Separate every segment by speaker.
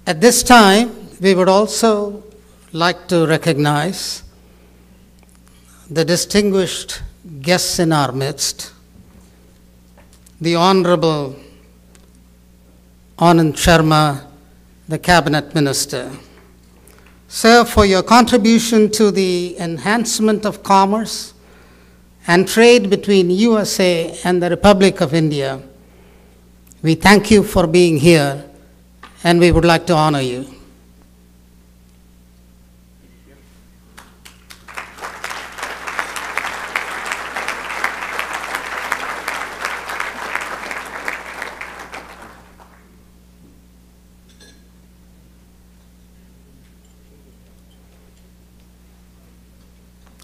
Speaker 1: At this time, we would also like to recognize the distinguished guests in our midst, the Honorable Anand Sharma, the Cabinet Minister. Sir, for your contribution to the enhancement of commerce and trade between USA and the Republic of India, we thank you for being here, and we would like to honor you.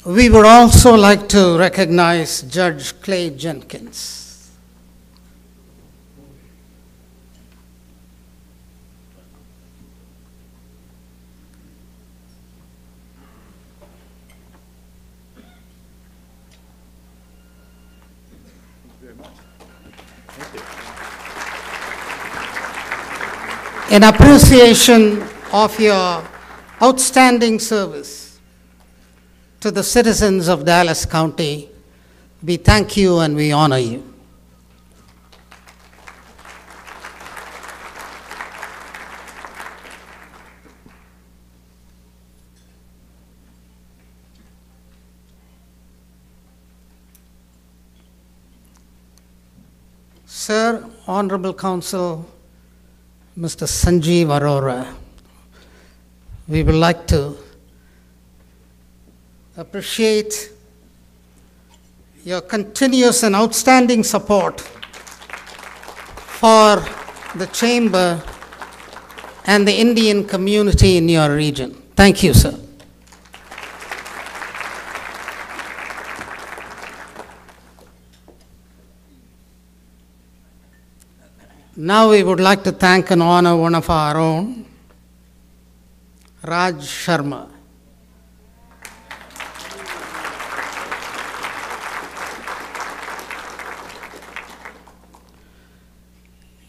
Speaker 1: We would also like to recognize Judge Clay Jenkins. In appreciation of your outstanding service to the citizens of Dallas County, we thank you and we honor you. Sir, Honorable Counsel, Mr. Sanjeev Arora, we would like to appreciate your continuous and outstanding support for the Chamber and the Indian community in your region. Thank you, sir. Now we would like to thank and honor one of our own, Raj Sharma.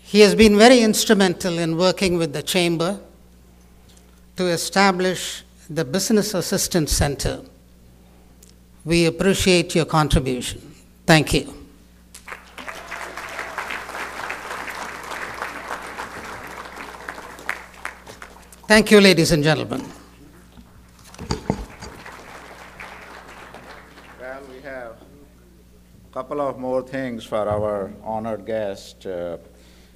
Speaker 1: He has been very instrumental in working with the Chamber to establish the Business Assistance Center. We appreciate your contribution. Thank you. Thank you, ladies and gentlemen.
Speaker 2: Well, we have a couple of more things for our honored guest.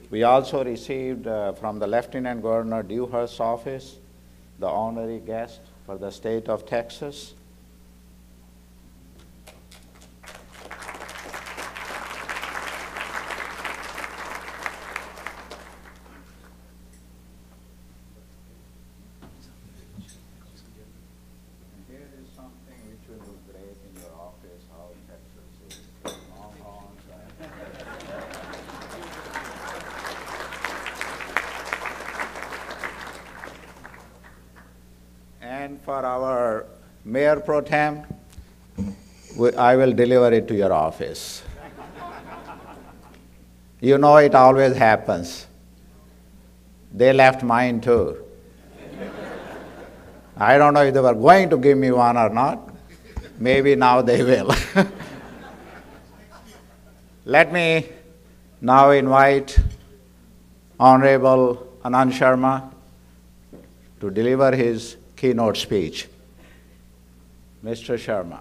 Speaker 2: We also received from the Lieutenant Governor Dewhurst's office the honorary guest for the state of Texas. For our Mayor Pro Tem, I will deliver it to your office. You know it always happens. They left mine too. I don't know if they were going to give me one or not. Maybe now they will. Let me now invite Honorable Anand Sharma to deliver his keynote speech. Mr. Sharma.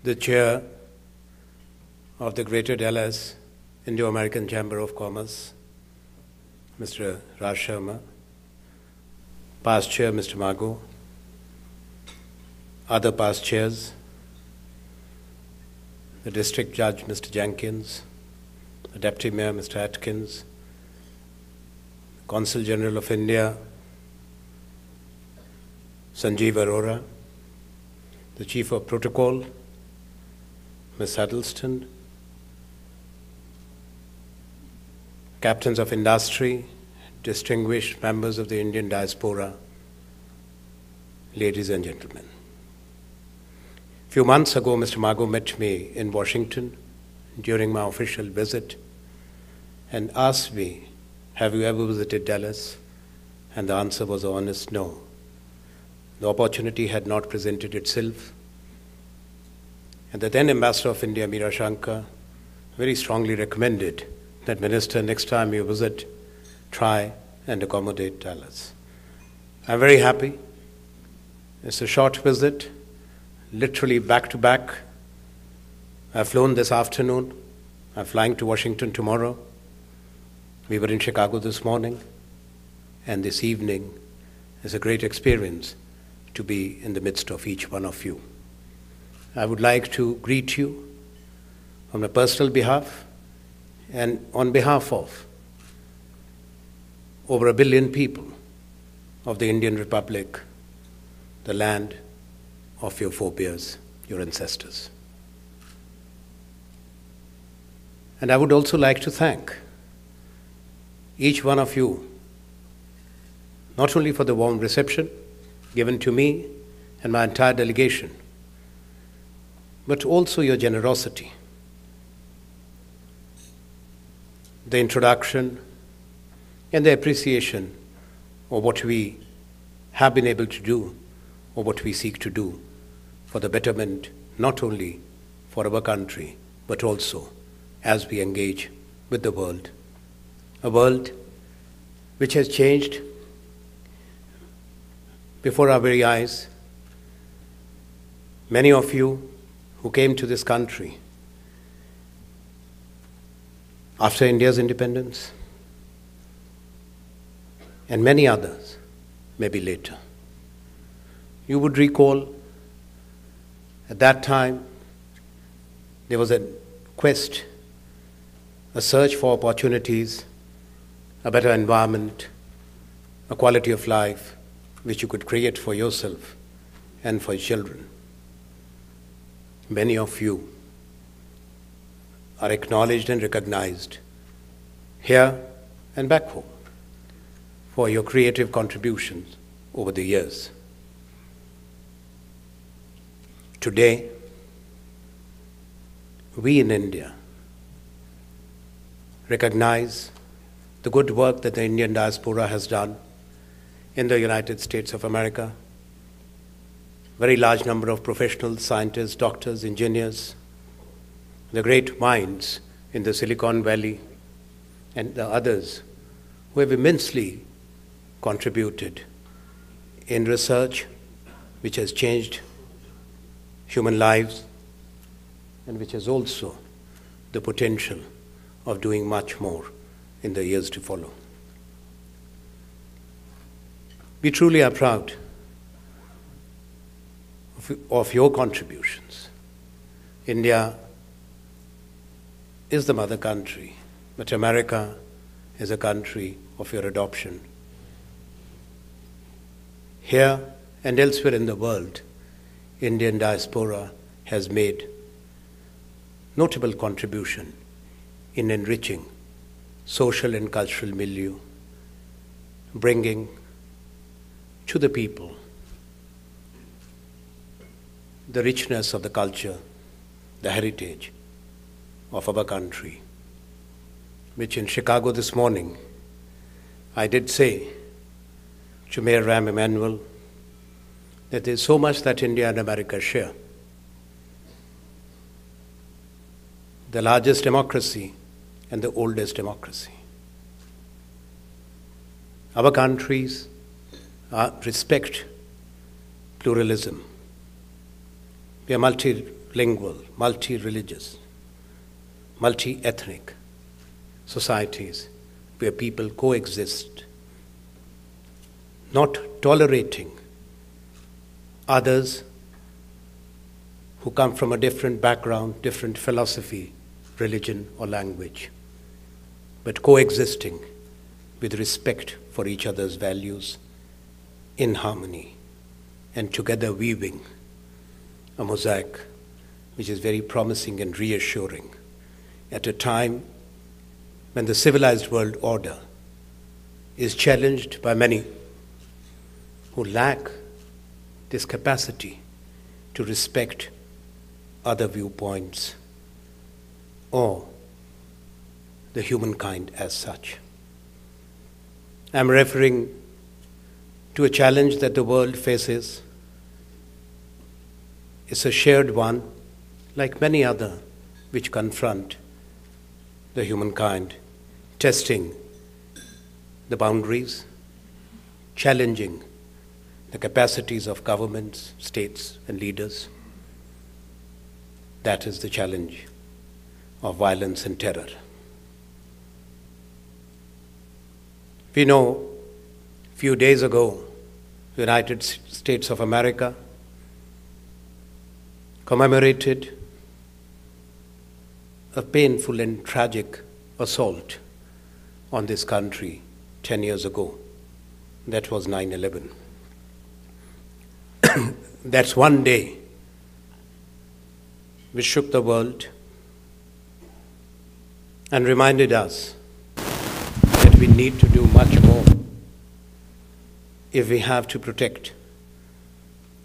Speaker 3: The Chair of the Greater Dallas Indo-American Chamber of Commerce, Mr. Raj Sharma, past Chair Mr. Mago, other past chairs, the District Judge Mr. Jenkins, the Deputy Mayor Mr. Atkins, Consul General of India, Sanjeev Arora, the Chief of Protocol, Ms. Huddleston, captains of industry, distinguished members of the Indian diaspora, ladies and gentlemen. A few months ago, Mr. Mago met me in Washington during my official visit and asked me, "Have you ever visited Dallas?" And the answer was an honest no. The opportunity had not presented itself. And the then Ambassador of India, Meera Shankar, very strongly recommended that, "Minister, next time you visit, try and accommodate Dallas." I'm very happy. It's a short visit, literally back to back. I've flown this afternoon. I'm flying to Washington tomorrow. We were in Chicago this morning. And this evening is a great experience to be in the midst of each one of you. I would like to greet you on my personal behalf and on behalf of over 1 billion people of the Indian Republic, the land of your forebears, your ancestors. And I would also like to thank each one of you, not only for the warm reception given to me and my entire delegation, but also your generosity. The introduction and the appreciation of what we have been able to do or what we seek to do for the betterment not only for our country, but also as we engage with the world. A world which has changed before our very eyes. Many of you who came to this country after India's independence, and many others maybe later. You would recall at that time there was a quest, a search for opportunities, a better environment, a quality of life which you could create for yourself and for your children. Many of you are acknowledged and recognized here and back home for your creative contributions over the years. Today, we in India recognize the good work that the Indian diaspora has done in the United States of America. Very large number of professionals, scientists, doctors, engineers, the great minds in the Silicon Valley and the others who have immensely contributed in research which has changed human lives and which has also the potential of doing much more in the years to follow. We truly are proud of your contributions. India is the mother country, but America is a country of your adoption. Here and elsewhere in the world, Indian diaspora has made notable contribution in enriching social and cultural milieu, bringing to the people the richness of the culture, the heritage of our country, which in Chicago this morning I did say to Mayor Rahm Emanuel that there is so much that India and America share. The largest democracy and the oldest democracy. Our countries respect pluralism. We are multilingual, multi-religious, multi-ethnic societies where people coexist, not tolerating others who come from a different background, different philosophy, religion or language, but coexisting with respect for each other's values in harmony and together weaving a mosaic which is very promising and reassuring at a time when the civilized world order is challenged by many who lack this capacity to respect other viewpoints or the humankind as such. I'm referring to a challenge that the world faces. It's a shared one, like many other, which confront the humankind, testing the boundaries, challenging the capacities of governments, states, and leaders. That is the challenge of violence and terror. We know a few days ago, the United States of America commemorated a painful and tragic assault on this country 10 years ago. That was 9/11. That's one day which shook the world and reminded us that we need to do much more if we have to protect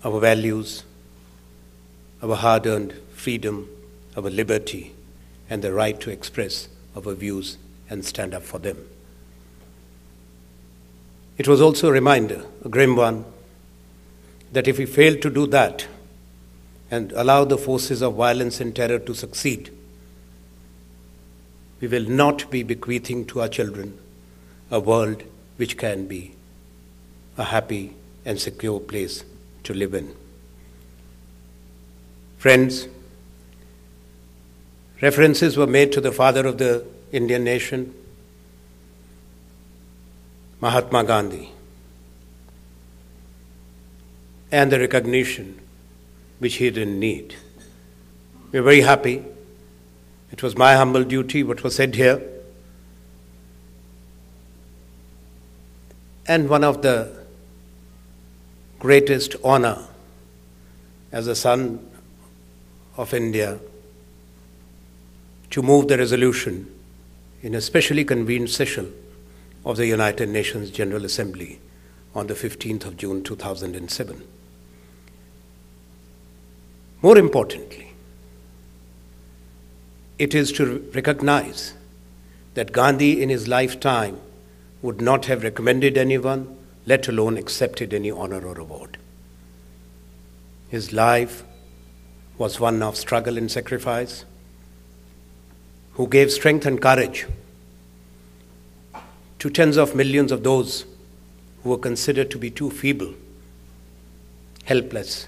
Speaker 3: our values, our hard-earned freedom, our liberty, and the right to express our views and stand up for them. It was also a reminder, a grim one, that if we fail to do that and allow the forces of violence and terror to succeed, we will not be bequeathing to our children a world which can be a happy and secure place to live in. Friends, references were made to the father of the Indian nation, Mahatma Gandhi, and the recognition which he didn't need. We're very happy. It was my humble duty, what was said here. And one of the greatest honor as a son of India to move the resolution in a specially convened session of the United Nations General Assembly on the 15th of June 2007. More importantly, it is to recognize that Gandhi in his lifetime would not have recommended anyone, let alone accepted any honor or award. His life was one of struggle and sacrifice, who gave strength and courage to tens of millions of those who were considered to be too feeble, helpless,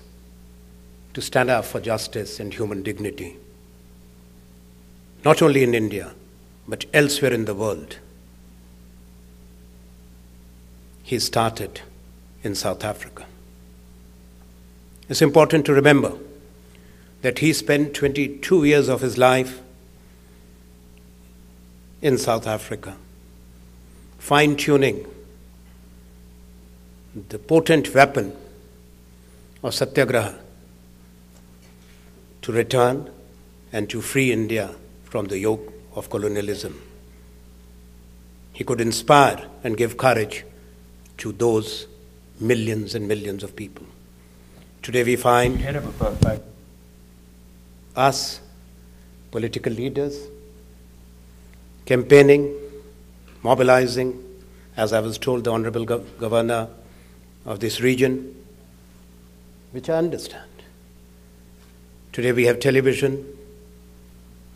Speaker 3: to stand up for justice and human dignity, not only in India, but elsewhere in the world. He started in South Africa. It's important to remember that he spent 22 years of his life in South Africa, fine-tuning the potent weapon of satyagraha to return and to free India from the yoke of colonialism. He could inspire and give courage to those millions and millions of people. Today we find us, political leaders, campaigning, mobilizing, as I was told, the Honorable Governor of this region, which I understand. Today we have television,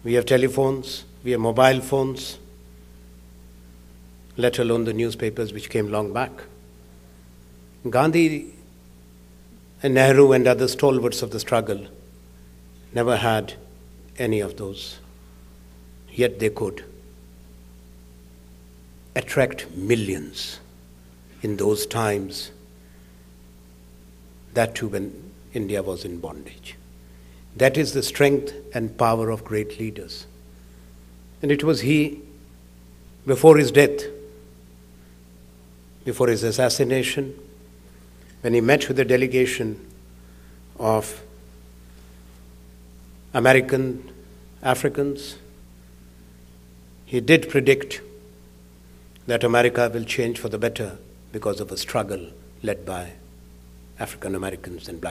Speaker 3: we have telephones, we have mobile phones, let alone the newspapers which came long back. Gandhi and Nehru and other stalwarts of the struggle never had any of those. Yet they could attract millions in those times, that too when India was in bondage. That is the strength and power of great leaders. And it was he, before his death, before his assassination, when he met with a delegation of American Africans, he did predict that America will change for the better because of a struggle led by African Americans and black